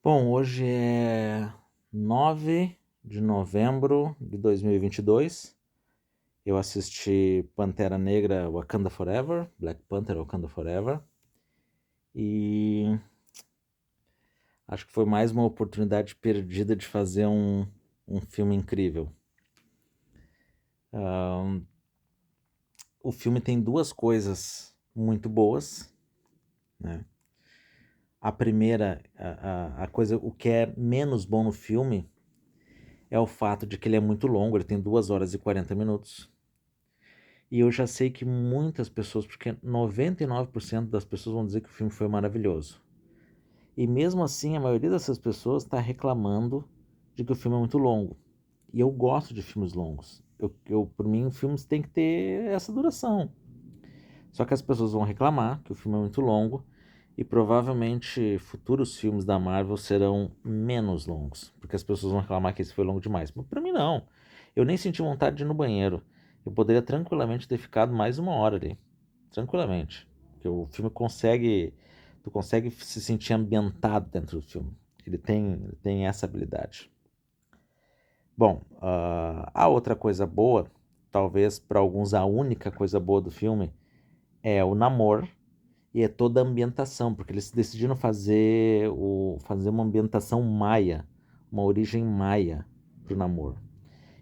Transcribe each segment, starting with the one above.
Bom, hoje é 9 de novembro de 2022. Eu assisti Pantera Negra Wakanda Forever, Black Panther Wakanda Forever, e acho que foi mais uma oportunidade perdida de fazer um filme incrível. O filme tem duas coisas muito boas, né? A primeira, a coisa, o que é menos bom no filme é o fato de que ele é muito longo, ele tem 2 horas e 40 minutos. E eu já sei que muitas pessoas, porque 99% das pessoas vão dizer que o filme foi maravilhoso. E mesmo assim, a maioria dessas pessoas está reclamando de que o filme é muito longo. E eu gosto de filmes longos. Por mim, filmes têm que ter essa duração. Só que as pessoas vão reclamar que o filme é muito longo e provavelmente futuros filmes da Marvel serão menos longos, porque as pessoas vão reclamar que esse foi longo demais. Mas para mim não. Eu nem senti vontade de ir no banheiro. Eu poderia tranquilamente ter ficado mais 1 hora ali, tranquilamente. Porque o filme consegue, tu consegue se sentir ambientado dentro do filme. Ele tem essa habilidade. Bom, a outra coisa boa, talvez para alguns a única coisa boa do filme, é o namoro e é toda a ambientação, porque eles decidiram fazer uma ambientação maia, uma origem maia para o Namor.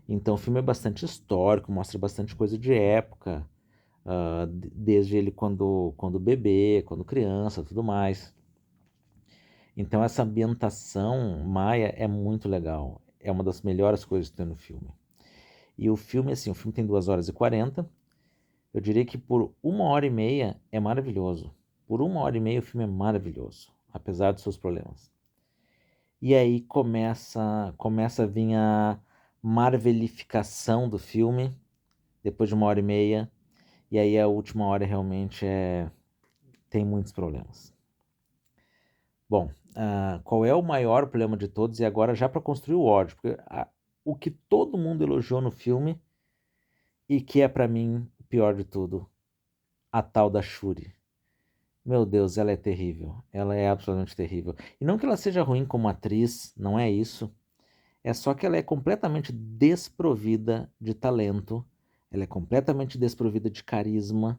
Então o filme é bastante histórico, mostra bastante coisa de época, desde ele quando bebê, quando criança, tudo mais. Então essa ambientação maia é muito legal, é uma das melhores coisas que tem no filme. E o filme, assim, o filme tem 2 horas e 40. Eu diria que por 1 hora e meia é maravilhoso. Por 1 hora e meia o filme é maravilhoso, apesar dos seus problemas. E aí começa a vir a marvelificação do filme, depois de 1 hora e meia. E aí a última hora realmente tem muitos problemas. Bom, qual é o maior problema de todos? E agora já para construir o ódio, porque o que todo mundo elogiou no filme e que é para mim o pior de tudo, a tal da Shuri. Meu Deus, ela é terrível. Ela é absolutamente terrível. E não que ela seja ruim como atriz, não é isso. É só que ela é completamente desprovida de talento. Ela é completamente desprovida de carisma.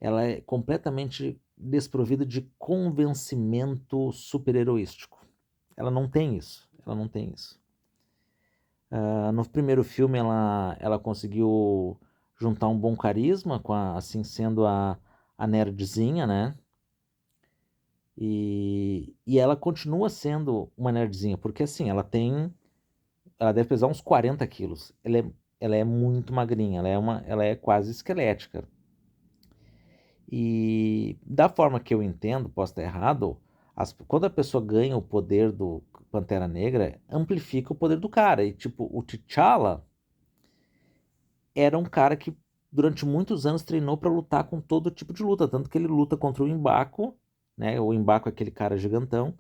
Ela é completamente desprovida de convencimento super-heroístico. Ela não tem isso. Ela não tem isso. No primeiro filme, ela conseguiu juntar um bom carisma, assim sendo a nerdzinha, né? E ela continua sendo uma nerdzinha, porque assim, ela deve pesar uns 40 quilos. Ela é muito magrinha, ela é quase esquelética. E da forma que eu entendo, posso estar errado, quando a pessoa ganha o poder do Pantera Negra, amplifica o poder do cara. E tipo, o T'Challa era um cara que durante muitos anos treinou para lutar com todo tipo de luta, tanto que ele luta contra o M'Baku, né? O M'Baku é aquele cara gigantão.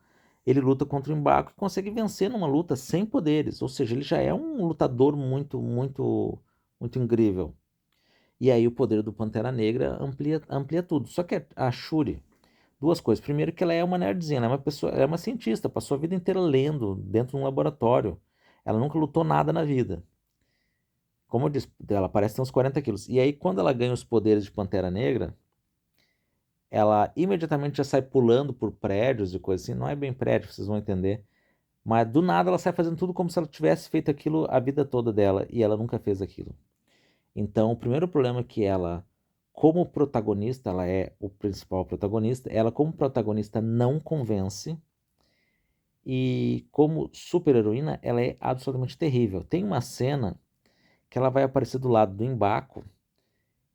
Ele luta contra o M'Baku e consegue vencer numa luta sem poderes, ou seja, ele já é um lutador muito, muito, muito incrível. E aí o poder do Pantera Negra amplia tudo. Só que a Shuri, duas coisas. Primeiro que ela é uma nerdzinha, ela é uma pessoa, ela é uma cientista, passou a vida inteira lendo dentro de um laboratório. Ela nunca lutou nada na vida. Como eu disse, ela parece ter uns 40 quilos. E aí, quando ela ganha os poderes de Pantera Negra, ela imediatamente já sai pulando por prédios e coisas assim. Não é bem prédio, vocês vão entender. Mas do nada ela sai fazendo tudo como se ela tivesse feito aquilo a vida toda dela. E ela nunca fez aquilo. Então, o primeiro problema é que ela, como protagonista, ela é o principal protagonista. Ela, como protagonista, não convence. E como super-heroína, ela é absolutamente terrível. Tem uma cena que ela vai aparecer do lado do M'Baku.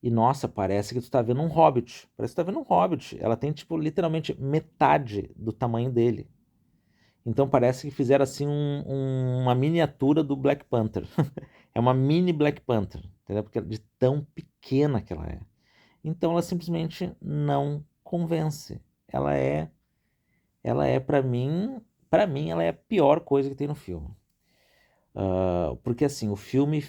E nossa, parece que tu tá vendo um hobbit. Parece que tu tá vendo um hobbit. Ela tem, tipo, literalmente metade do tamanho dele. Então parece que fizeram assim uma miniatura do Black Panther. É uma mini Black Panther, entendeu? Porque de tão pequena que ela é. Então ela simplesmente não convence. Ela é para mim ela é a pior coisa que tem no filme. Porque assim, o filme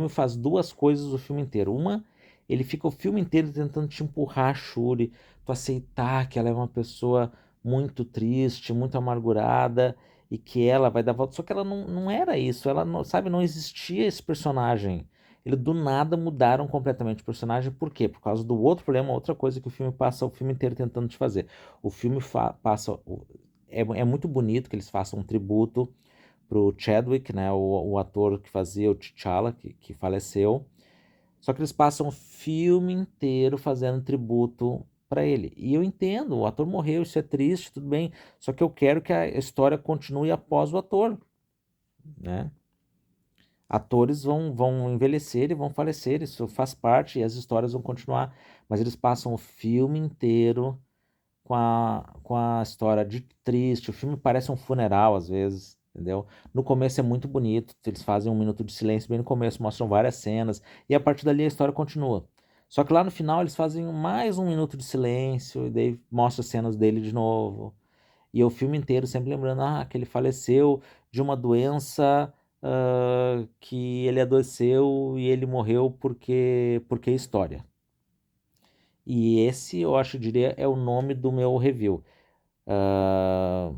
faz duas coisas o filme inteiro. Uma, ele fica o filme inteiro tentando te empurrar a Shuri, tu aceitar que ela é uma pessoa muito triste, muito amargurada, e que ela vai dar volta. Só que ela não era isso, ela não, sabe, não existia esse personagem. Ele do nada mudaram completamente o personagem, por quê? Por causa do outro problema, outra coisa que o filme passa o filme inteiro tentando te fazer. O filme passa. É muito bonito que eles façam um tributo pro Chadwick, né, o ator que fazia o T'Challa, que faleceu. Só que eles passam o filme inteiro fazendo tributo para ele. E eu entendo, o ator morreu, isso é triste, tudo bem. Só que eu quero que a história continue após o ator, né? Atores vão envelhecer e vão falecer, isso faz parte e as histórias vão continuar. Mas eles passam o filme inteiro com a história de triste. O filme parece um funeral às vezes, entendeu? No começo é muito bonito, eles fazem um minuto de silêncio bem no começo, mostram várias cenas, e a partir dali a história continua. Só que lá no final eles fazem mais um minuto de silêncio, e daí mostra cenas dele de novo. E o filme inteiro sempre lembrando, que ele faleceu de uma doença, que ele adoeceu e ele morreu porque é história. E esse, eu acho, diria, é o nome do meu review. Ah,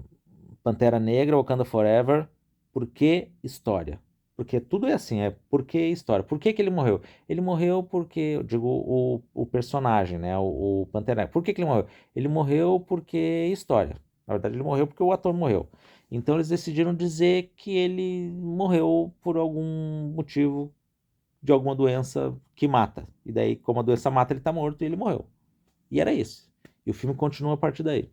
Pantera Negra, Wakanda Forever, por que história? Porque tudo é assim, é por que história? Por que que ele morreu? Ele morreu porque, eu digo, o personagem, né? O Pantera Negra. Por que que ele morreu? Ele morreu porque história. Na verdade, ele morreu porque o ator morreu. Então, eles decidiram dizer que ele morreu por algum motivo de alguma doença que mata. E daí, como a doença mata, ele tá morto e ele morreu. E era isso. E o filme continua a partir daí.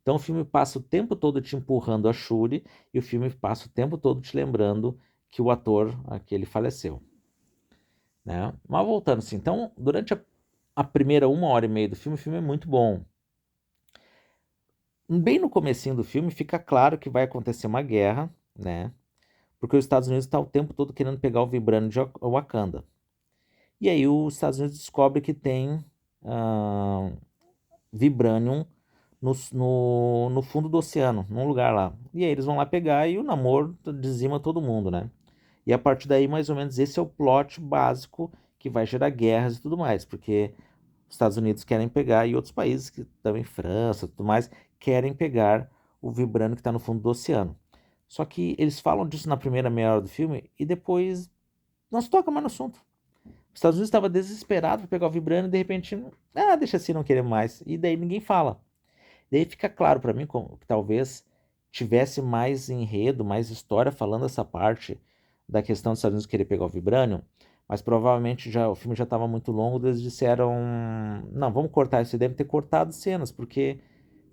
Então o filme passa o tempo todo te empurrando a Shuri e o filme passa o tempo todo te lembrando que o ator aquele faleceu, né? Mas voltando assim, então durante a primeira 1 hora e meia do filme, o filme é muito bom. Bem no comecinho do filme fica claro que vai acontecer uma guerra, né? Porque os Estados Unidos está o tempo todo querendo pegar o Vibranium de Wakanda. E aí os Estados Unidos descobre que tem Vibranium no fundo do oceano, num lugar lá. E aí eles vão lá pegar e o Namor dizima todo mundo, né? E a partir daí, mais ou menos, esse é o plot básico que vai gerar guerras e tudo mais, porque os Estados Unidos querem pegar e outros países, que também França e tudo mais, querem pegar o vibrânio que está no fundo do oceano. Só que eles falam disso na primeira meia hora do filme e depois não se toca mais no assunto. Os Estados Unidos estava desesperado para pegar o vibrânio e de repente, deixa assim, não querer mais. E daí ninguém fala. Daí fica claro para mim que talvez tivesse mais enredo, mais história falando essa parte da questão dos Estados Unidos querer pegar o vibrânio, mas provavelmente o filme já estava muito longo, eles disseram, não, vamos cortar isso, devem ter cortado cenas, porque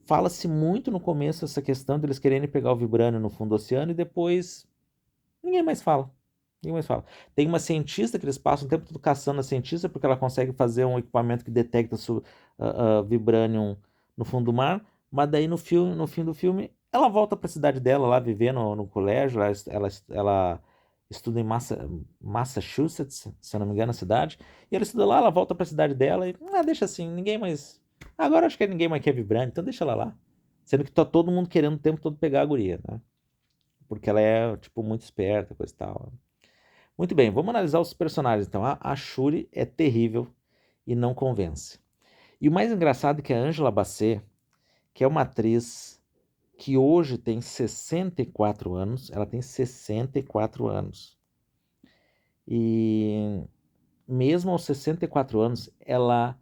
fala-se muito no começo essa questão deles quererem pegar o vibrânio no fundo do oceano e depois ninguém mais fala. Ninguém mais fala. Tem uma cientista que eles passam o tempo todo caçando a cientista porque ela consegue fazer um equipamento que detecta vibranium no fundo do mar, mas daí no fim do filme, ela volta para a cidade dela lá viver no colégio, ela estuda em Massachusetts, se eu não me engano, a cidade, e ela estuda lá, ela volta para a cidade dela e deixa assim, ninguém mais. Agora acho que ninguém mais quer vibranium, então deixa ela lá. Sendo que tá todo mundo querendo o tempo todo pegar a guria, né? Porque ela é, tipo, muito esperta, coisa e tal. Muito bem, vamos analisar os personagens. Então, a Shuri é terrível e não convence. E o mais engraçado é que a Angela Bassett, que é uma atriz que hoje tem 64 anos, ela tem 64 anos. E mesmo aos 64 anos, ela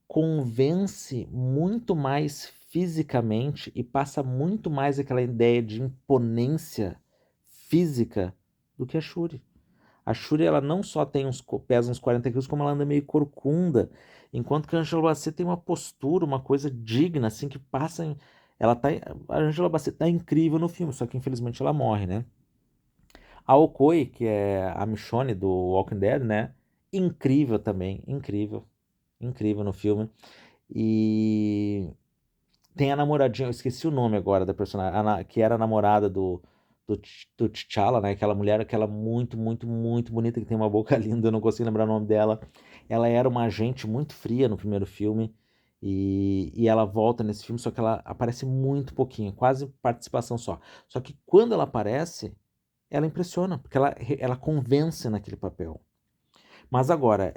convence muito mais fisicamente e passa muito mais aquela ideia de imponência física do que a Shuri. A Shuri, ela não só pesa uns 40 quilos, como ela anda meio corcunda, enquanto que a Angela Bassett tem uma postura, uma coisa digna, assim, que passa a Angela Bassett tá incrível no filme, só que infelizmente ela morre, né? A Okoye, que é a Michonne do Walking Dead, né? Incrível também, incrível, incrível no filme. E tem a namoradinha, eu esqueci o nome agora da personagem, que era a namorada do T'Challa, né? Aquela mulher, aquela muito, muito, muito bonita, que tem uma boca linda, eu não consigo lembrar o nome dela. Ela era uma agente muito fria no primeiro filme, e ela volta nesse filme, só que ela aparece muito pouquinho, quase participação só. Só que quando ela aparece, ela impressiona, porque ela convence naquele papel. Mas agora,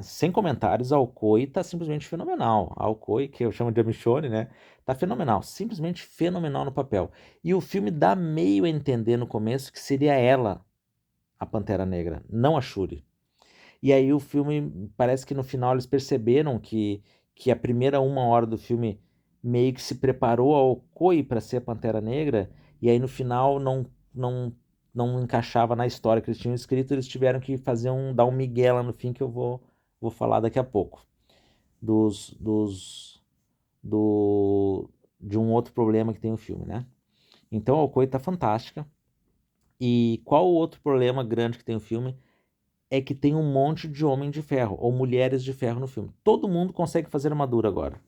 sem comentários, a Okoi tá simplesmente fenomenal. A Okoi, que eu chamo de Michonne, né? Tá fenomenal, simplesmente fenomenal no papel. E o filme dá meio a entender no começo que seria ela a Pantera Negra, não a Shuri. E aí o filme, parece que no final eles perceberam que a primeira 1 hora do filme meio que se preparou a Okoi para ser a Pantera Negra, e aí no final não encaixava na história que eles tinham escrito, eles tiveram que dar um migué lá no fim que eu vou falar daqui a pouco. Dos, dos, de um outro problema que tem o filme, né? Então a Okoi tá fantástica. E qual o outro problema grande que tem o filme? É que tem um monte de homem de ferro ou mulheres de ferro no filme. Todo mundo consegue fazer armadura agora.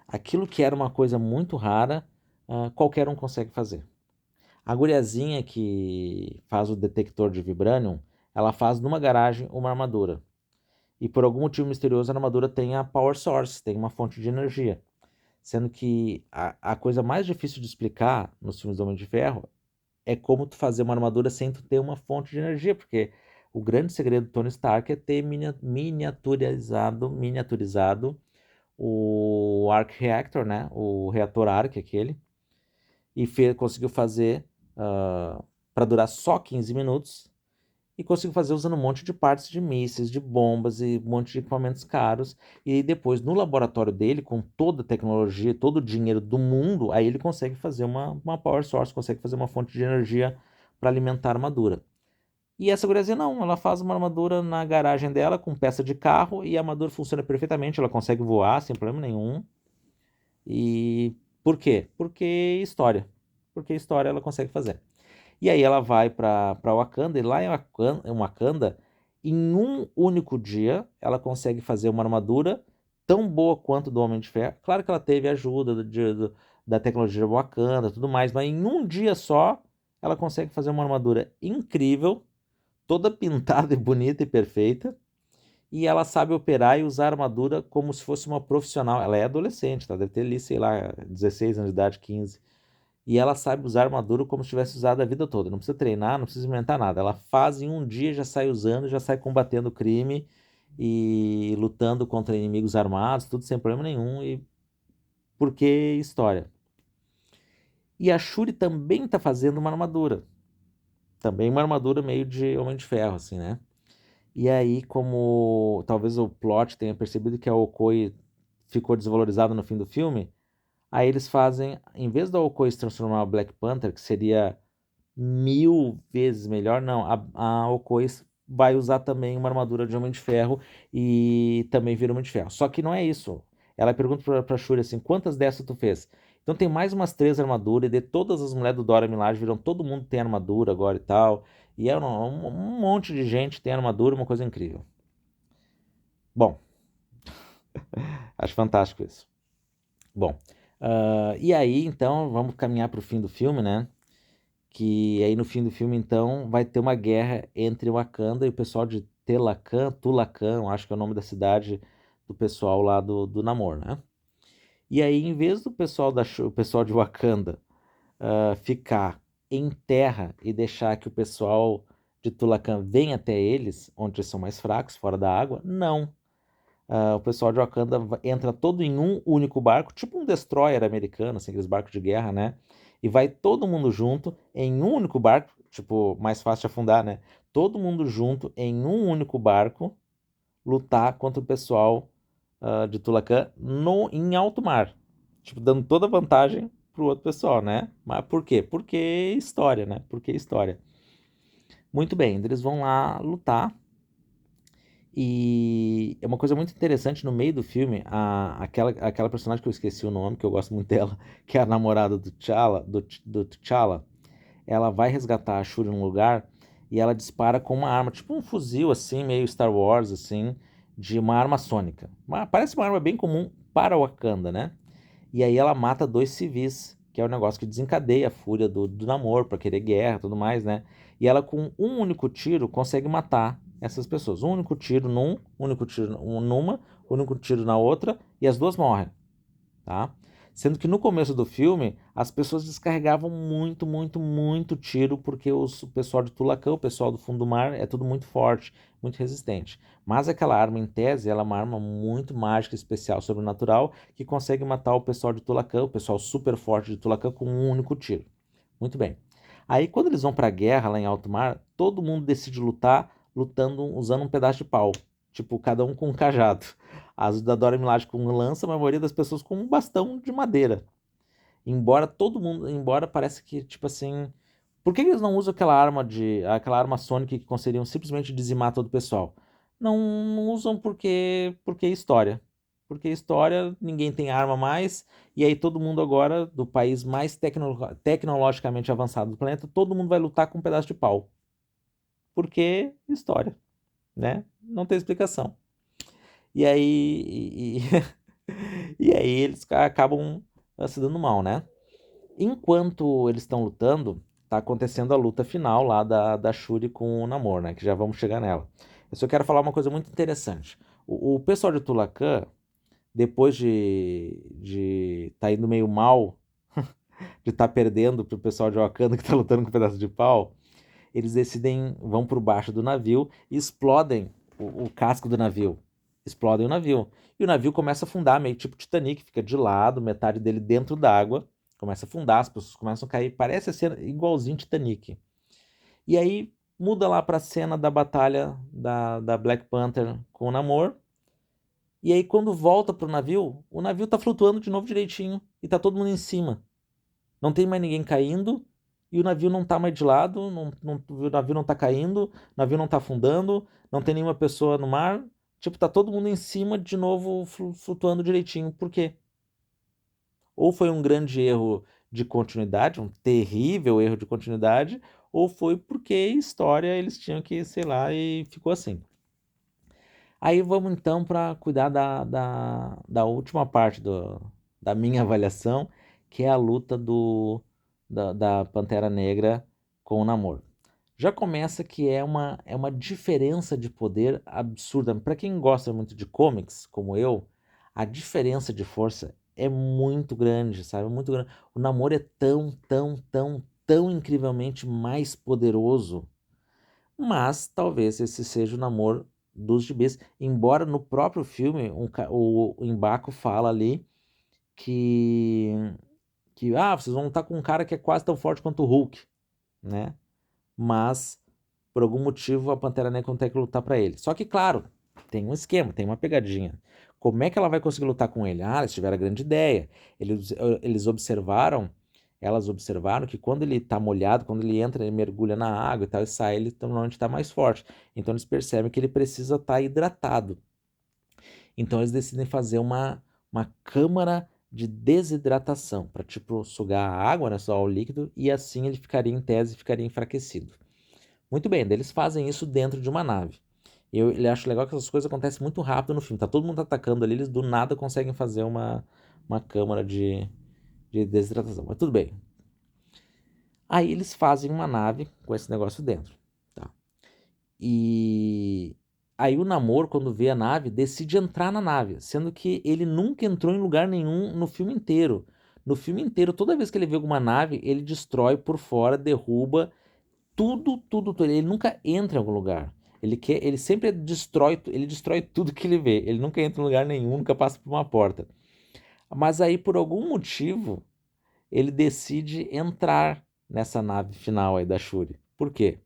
Aquilo que era uma coisa muito rara, qualquer um consegue fazer. A guriazinha que faz o detector de vibranium, ela faz numa garagem uma armadura. E por algum motivo misterioso a armadura tem a power source, tem uma fonte de energia. Sendo que a coisa mais difícil de explicar nos filmes do Homem de Ferro é como tu fazer uma armadura sem tu ter uma fonte de energia, porque o grande segredo do Tony Stark é ter miniaturizado o Arc Reactor, né? O reator Arc, aquele, e conseguiu fazer para durar só 15 minutos, e conseguiu fazer usando um monte de partes de mísseis, de bombas e um monte de equipamentos caros. E depois, no laboratório dele, com toda a tecnologia, todo o dinheiro do mundo, aí ele consegue fazer uma power source, consegue fazer uma fonte de energia para alimentar a armadura. E essa guriazinha não, ela faz uma armadura na garagem dela com peça de carro e a armadura funciona perfeitamente, ela consegue voar sem problema nenhum. E por quê? História. Porque história ela consegue fazer. E aí ela vai para Wakanda, e lá em Wakanda, em um único dia, ela consegue fazer uma armadura tão boa quanto do Homem de Ferro. Claro que ela teve ajuda da tecnologia de Wakanda, tudo mais, mas em um dia só, ela consegue fazer uma armadura incrível, toda pintada e bonita e perfeita, e ela sabe operar e usar a armadura como se fosse uma profissional. Ela é adolescente, tá? Deve ter ali, sei lá, 16 anos de idade, 15. E ela sabe usar armadura como se tivesse usado a vida toda. Não precisa treinar, não precisa inventar nada. Ela faz em um dia, já sai usando, já sai combatendo o crime e lutando contra inimigos armados, tudo sem problema nenhum. E porque história. E a Shuri também tá fazendo uma armadura. Também uma armadura meio de Homem de Ferro, assim, né? E aí, como talvez o plot tenha percebido que a Okoi ficou desvalorizada no fim do filme, aí eles fazem, em vez da Okoi se transformar no Black Panther, que seria 1000 vezes melhor, não, a Okoi vai usar também uma armadura de Homem de Ferro e também vira Homem de Ferro. Só que não é isso. Ela pergunta pra Shuri assim, quantas dessas tu fez? Então tem mais umas 3 armaduras, e de todas as mulheres do Dora Milaje viram, todo mundo tem armadura agora e tal. E é um monte de gente tem armadura, uma coisa incrível. Bom, acho fantástico isso. Bom, e aí então vamos caminhar para o fim do filme, né? Que aí no fim do filme então vai ter uma guerra entre Wakanda e o pessoal de Tulacan, acho que é o nome da cidade do pessoal lá do Namor, né? E aí em vez do pessoal o pessoal de Wakanda ficar em terra e deixar que o pessoal de Tulacan venha até eles, onde eles são mais fracos, fora da água, não. O pessoal de Wakanda entra todo em um único barco, tipo um destroyer americano, assim, aqueles barcos de guerra, né? E vai todo mundo junto em um único barco, tipo, mais fácil de afundar, né? Todo mundo junto em um único barco lutar contra o pessoal de Tulacan em alto mar. Tipo, dando toda a vantagem pro outro pessoal, né? Mas por quê? Porque história, né? Porque história. Muito bem, eles vão lá lutar. E é uma coisa muito interessante no meio do filme, aquela personagem que eu esqueci o nome, que eu gosto muito dela, que é a namorada do T'Challa, do T'Challa, ela vai resgatar a Shuri num lugar e ela dispara com uma arma, tipo um fuzil assim, meio Star Wars assim, de uma arma sônica. Parece uma arma bem comum para o Wakanda, né? E aí ela mata 2 civis, que é o negócio que desencadeia a fúria do Namor para querer guerra e tudo mais, né? E ela com um único tiro consegue matar essas pessoas. Um único tiro um único tiro numa, um único tiro na outra, e as duas morrem, tá? Sendo que no começo do filme, as pessoas descarregavam muito, muito, muito tiro, porque o pessoal de Tulacã, o pessoal do fundo do mar, é tudo muito forte, muito resistente. Mas aquela arma, em tese, ela é uma arma muito mágica, especial, sobrenatural, que consegue matar o pessoal de Tulacã, o pessoal super forte de Tulacã, com um único tiro. Muito bem. Aí, quando eles vão pra guerra lá em alto mar, todo mundo decide lutar, lutando, usando um pedaço de pau. Tipo, cada um com um cajado. As da Dora Milaje com lança, mas a maioria das pessoas com um bastão de madeira. Embora todo mundo, embora parece que, tipo assim, por que eles não usam aquela arma sônica que conseguiriam simplesmente dizimar todo o pessoal? Não usam porque é história. Porque é história, ninguém tem arma mais, e aí todo mundo agora, do país mais tecnologicamente avançado do planeta, todo mundo vai lutar com um pedaço de pau. Porque história, né? Não tem explicação. E aí, e aí eles acabam se dando mal, né? Enquanto eles estão lutando, tá acontecendo a luta final lá da Shuri com o Namor, né? Que já vamos chegar nela. Eu só quero falar uma coisa muito interessante. O pessoal de Tulacan, depois de tá indo meio mal, de estar perdendo pro pessoal de Wakanda que tá lutando com um pedaço de pau, eles decidem, vão por baixo do navio e explodem o casco do navio. Explodem o navio. E o navio começa a afundar, meio tipo Titanic, fica de lado, metade dele dentro d'água, começa a afundar, as pessoas começam a cair, parece ser igualzinho Titanic. E aí muda lá pra cena da batalha da Black Panther com o Namor. E aí quando volta pro navio, o navio tá flutuando de novo direitinho e tá todo mundo em cima. Não tem mais ninguém caindo e o navio não tá mais de lado, o navio não tá caindo, o navio não tá afundando, não tem nenhuma pessoa no mar. Tipo, tá todo mundo em cima de novo flutuando direitinho. Por quê? Ou foi um grande erro de continuidade, um terrível erro de continuidade, ou foi porque história eles tinham que, sei lá, e ficou assim. Aí vamos então para cuidar da última parte da minha avaliação, que é a luta da Pantera Negra com o Namor. Já começa que é uma diferença de poder absurda. Para quem gosta muito de comics, como eu, a diferença de força é muito grande, sabe? Muito grande. O Namor é tão, tão, tão, tão incrivelmente mais poderoso, mas talvez esse seja o Namor dos gibis. Embora no próprio filme o Mbaku fala ali que, vocês vão lutar com um cara que é quase tão forte quanto o Hulk, né? Mas por algum motivo a Pantera Negra consegue lutar pra ele. Só que, claro, tem um esquema, tem uma pegadinha. Como é que ela vai conseguir lutar com ele? Ah, eles tiveram a grande ideia. Eles observaram, elas observaram que quando ele tá molhado, quando ele entra, ele mergulha na água e tal, e sai, ele normalmente tá mais forte. Então eles percebem que ele precisa estar hidratado. Então eles decidem fazer uma câmara de desidratação, para tipo sugar a água, né, sugar o líquido, e assim ele ficaria em tese, ficaria enfraquecido. Muito bem, daí eles fazem isso dentro de uma nave. Ele acho legal que essas coisas acontecem muito rápido no filme. Tá todo mundo atacando ali, eles do nada conseguem fazer uma câmara de desidratação. Mas tudo bem. Aí eles fazem uma nave com esse negócio dentro. Tá? E aí o Namor, quando vê a nave, decide entrar na nave, sendo que ele nunca entrou em lugar nenhum no filme inteiro. No filme inteiro, toda vez que ele vê alguma nave, ele destrói por fora, derruba tudo, tudo, tudo. Ele nunca entra em algum lugar. Ele sempre ele destrói tudo que ele vê. Ele nunca entra em lugar nenhum, nunca passa por uma porta. Mas aí, por algum motivo, ele decide entrar nessa nave final aí da Shuri. Por quê?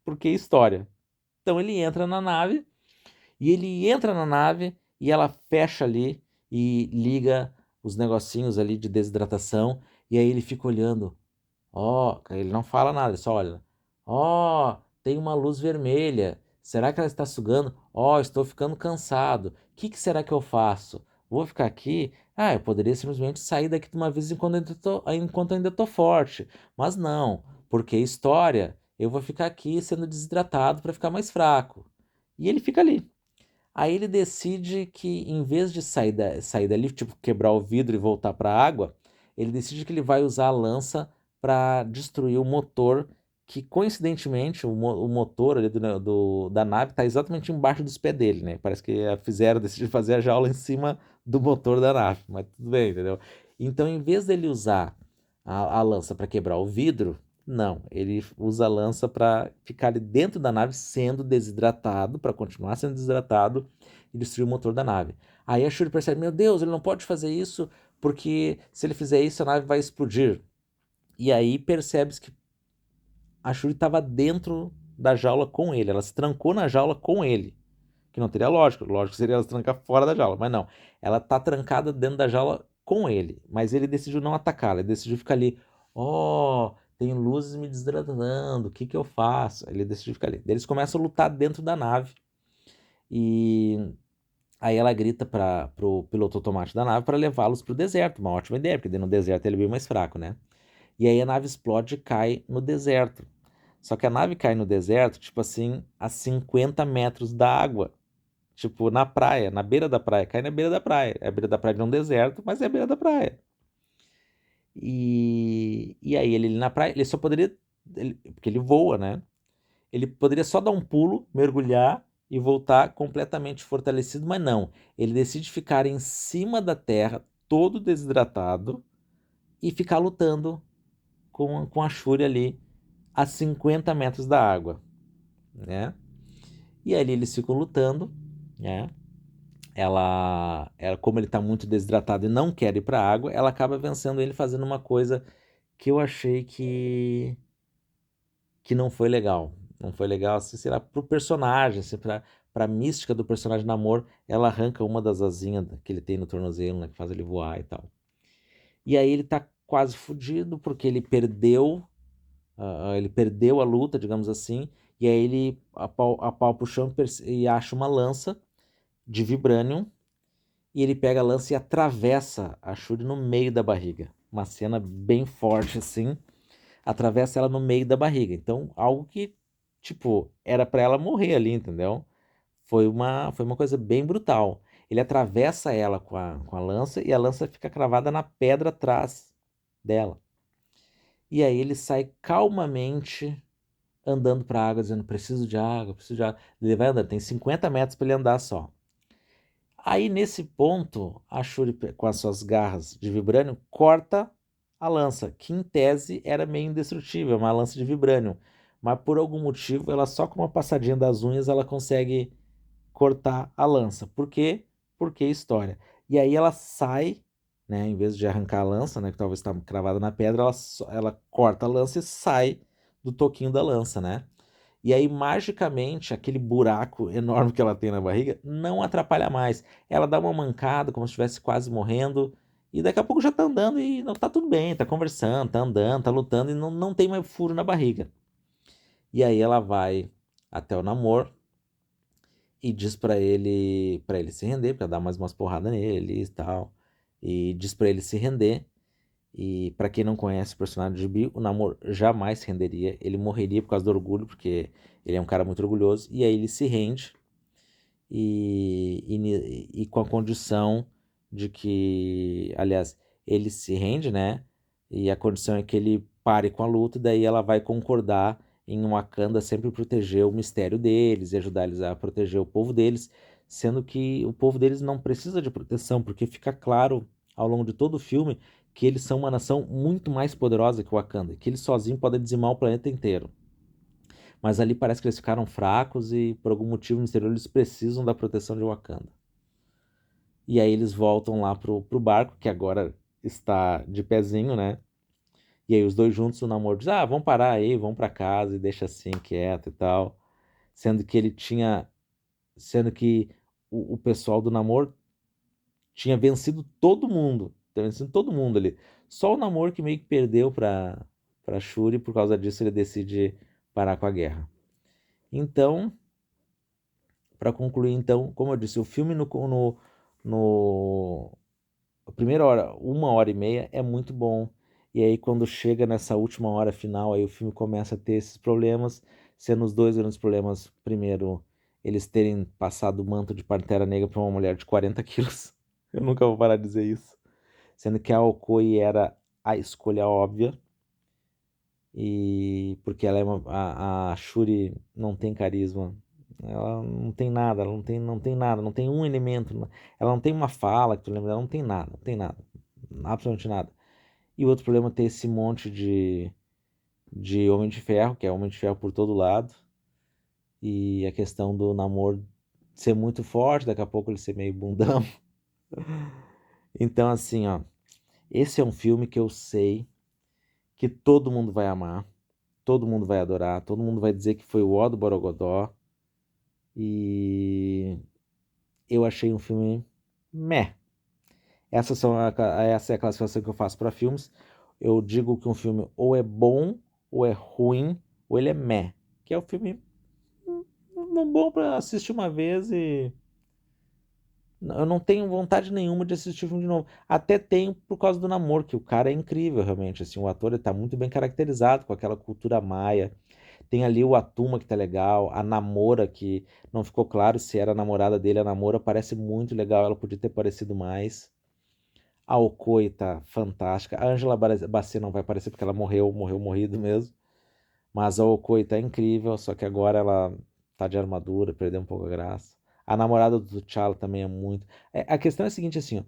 Porque é história. Então ele entra na nave e ele entra na nave e ela fecha ali e liga os negocinhos ali de desidratação e aí ele fica olhando. Ó, ele não fala nada, ele só olha. Ó, tem uma luz vermelha. Será que ela está sugando? Ó, estou ficando cansado. O que será que eu faço? Vou ficar aqui? Ah, eu poderia simplesmente sair daqui de uma vez enquanto ainda estou forte. Mas não, porque história, eu vou ficar aqui sendo desidratado para ficar mais fraco. E ele fica ali. Aí ele decide que, em vez de sair dali, tipo, quebrar o vidro e voltar para a água, ele decide que ele vai usar a lança para destruir o motor, que coincidentemente o motor ali da nave está exatamente embaixo dos pés dele, né? Parece que decidiram fazer a jaula em cima do motor da nave, mas tudo bem, entendeu? Então, em vez dele usar a lança para quebrar o vidro, não, ele usa a lança para ficar ali dentro da nave sendo desidratado, para continuar sendo desidratado e destruir o motor da nave. Aí a Shuri percebe, meu Deus, ele não pode fazer isso porque se ele fizer isso a nave vai explodir. E aí percebe-se que a Shuri estava dentro da jaula com ele, ela se trancou na jaula com ele. Que não teria lógico, lógico seria ela se trancar fora da jaula, mas não. Ela tá trancada dentro da jaula com ele, mas ele decidiu não atacá-la, ele decidiu ficar ali. Ó, tem luzes me desidratando, o que que eu faço? Ele decidiu ficar ali. Daí eles começam a lutar dentro da nave e aí ela grita para pro piloto automático da nave para levá-los pro deserto, uma ótima ideia, porque no deserto ele é bem mais fraco, né? E aí a nave explode e cai no deserto. Só que a nave cai no deserto, tipo assim, a 50 metros da água. Tipo, na praia, na beira da praia, cai na beira da praia. É a beira da praia de um deserto, mas é a beira da praia. E aí ele na praia, ele só poderia, porque ele voa, né? Ele poderia só dar um pulo, mergulhar e voltar completamente fortalecido, mas não. Ele decide ficar em cima da terra, todo desidratado, e ficar lutando com a Shuri ali a 50 metros da água, né? E ali eles ficam lutando, né? Ela, como ele está muito desidratado e não quer ir para a água, ela acaba vencendo ele fazendo uma coisa que eu achei que não foi legal. Não foi legal, assim, sei lá, pro personagem, assim, pra mística do personagem Namor, ela arranca uma das asinhas que ele tem no tornozelo, né, que faz ele voar e tal. E aí ele tá quase fudido porque ele perdeu a luta, digamos assim, e aí ele apalpa o chão e acha uma lança de vibranium. E ele pega a lança e atravessa a Shuri no meio da barriga. Uma cena bem forte assim, atravessa ela no meio da barriga. Então, algo que, tipo, era pra ela morrer ali, entendeu? Foi uma coisa bem brutal. Ele atravessa ela com a lança e a lança fica cravada na pedra atrás dela. E aí ele sai calmamente andando pra água, dizendo: preciso de água, preciso de água. Ele vai andando, tem 50 metros para ele andar só. Aí nesse ponto, a Shuri, com as suas garras de vibrânio, corta a lança, que em tese era meio indestrutível, uma lança de vibrânio. Mas por algum motivo, ela só com uma passadinha das unhas, ela consegue cortar a lança. Por quê? Porque história. E aí ela sai, né, em vez de arrancar a lança, né, que talvez estava cravada na pedra, ela corta a lança e sai do toquinho da lança, né? E aí, magicamente, aquele buraco enorme que ela tem na barriga não atrapalha mais. Ela dá uma mancada, como se estivesse quase morrendo, e daqui a pouco já tá andando e não tá tudo bem, tá conversando, tá andando, tá lutando e não tem mais furo na barriga. E aí ela vai até o Namor e diz para ele se render, para dar mais umas porradas nele e tal. E diz para ele se render. E para quem não conhece o personagem de Gibi, o Namor jamais se renderia. Ele morreria por causa do orgulho, porque ele é um cara muito orgulhoso. E aí ele se rende e com a condição de que, aliás, ele se rende, né? E a condição é que ele pare com a luta, e daí ela vai concordar em Wakanda sempre proteger o mistério deles e ajudar eles a proteger o povo deles, sendo que o povo deles não precisa de proteção, porque fica claro ao longo de todo o filme que eles são uma nação muito mais poderosa que o Wakanda, que eles sozinhos podem dizimar o planeta inteiro. Mas ali parece que eles ficaram fracos e por algum motivo misterioso eles precisam da proteção de Wakanda. E aí eles voltam lá pro barco, que agora está de pezinho, né? E aí os dois juntos, o Namor diz: ah, vamos parar aí, vamos pra casa e deixa assim, quieto e tal. Sendo que ele tinha. Sendo que o pessoal do Namor tinha vencido todo mundo. Tinha vencido todo mundo ali. Só o Namor que meio que perdeu pra Shuri, por causa disso ele decide parar com a guerra. Então, para concluir, então, como eu disse, o filme no a primeira hora, 1 hora e meia é muito bom. E aí quando chega nessa última hora final, aí o filme começa a ter esses problemas, sendo os dois grandes problemas, primeiro, eles terem passado o manto de Pantera Negra para uma mulher de 40 quilos. Eu nunca vou parar de dizer isso. Sendo que a Okoye era a escolha óbvia. E porque ela a Shuri não tem carisma, Ela não tem nada, ela não tem nada, não tem um elemento, ela não tem uma fala que tu lembra, ela não tem nada, não tem nada, absolutamente nada. E o outro problema é ter esse monte de Homem de Ferro, que é Homem de Ferro por todo lado, e a questão do namoro ser muito forte, daqui a pouco ele ser meio bundão. Então, assim, ó, esse é um filme que eu sei que todo mundo vai amar, todo mundo vai adorar, todo mundo vai dizer que foi o ó do Borogodó, e eu achei um filme meh. Essa é a classificação que eu faço para filmes. Eu digo que um filme ou é bom, ou é ruim, ou ele é meh. Que é o filme bom para assistir uma vez e eu não tenho vontade nenhuma de assistir o filme de novo. Até tenho por causa do namoro, que o cara é incrível realmente, assim, o ator está muito bem caracterizado com aquela cultura maia. Tem ali o Atuma que tá legal, a Namora que não ficou claro se era a namorada dele, a Namora parece muito legal, ela podia ter parecido mais. A Okoi tá fantástica. A Angela Bassett não vai aparecer porque ela morreu morrido mesmo. Mas a Okoi tá incrível, só que agora ela tá de armadura, perdeu um pouco a graça. A namorada do T'Challa também é muito. A questão é a seguinte, assim, ó,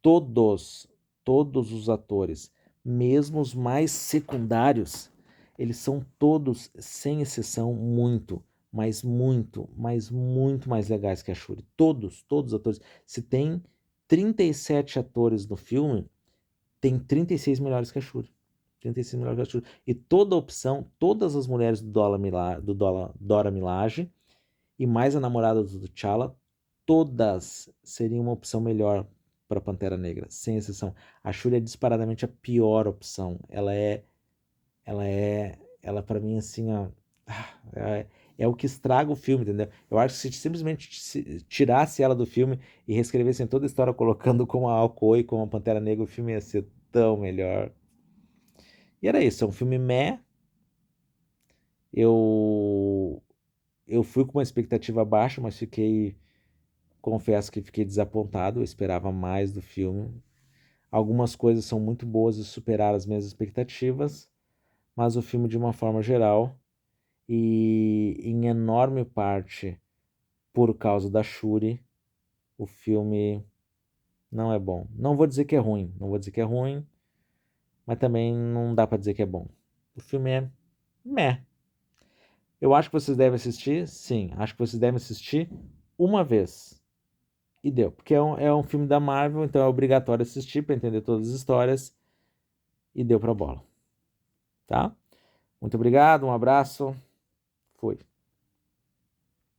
todos, todos os atores, mesmo os mais secundários, eles são todos, sem exceção, muito mais legais que a Shuri. Todos os atores. Se tem 37 atores no filme, tem 36 melhores que a Shuri. 36 melhores que a Shuri. E toda a opção, todas as mulheres Dora Milaje e mais a namorada do T'Challa, todas seriam uma opção melhor para Pantera Negra, sem exceção. A Shuri é disparadamente a pior opção. Ela para mim assim, ó, é o que estraga o filme, entendeu? Eu acho que se simplesmente tirasse ela do filme e reescrevessem toda a história colocando como a Alcoy, como a Pantera Negra, o filme ia ser tão melhor. E era isso, é um filme meh. Eu eu fui com uma expectativa baixa, mas confesso que fiquei desapontado, eu esperava mais do filme. Algumas coisas são muito boas e superaram as minhas expectativas, mas o filme, de uma forma geral, e em enorme parte por causa da Shuri, o filme não é bom. Não vou dizer que é ruim, não vou dizer que é ruim, mas também não dá pra dizer que é bom. O filme é meh. Eu acho que vocês devem assistir, sim, acho que vocês devem assistir uma vez. E deu, porque é um filme da Marvel, então é obrigatório assistir para entender todas as histórias. E deu pra bola, tá? Muito obrigado, um abraço, fui.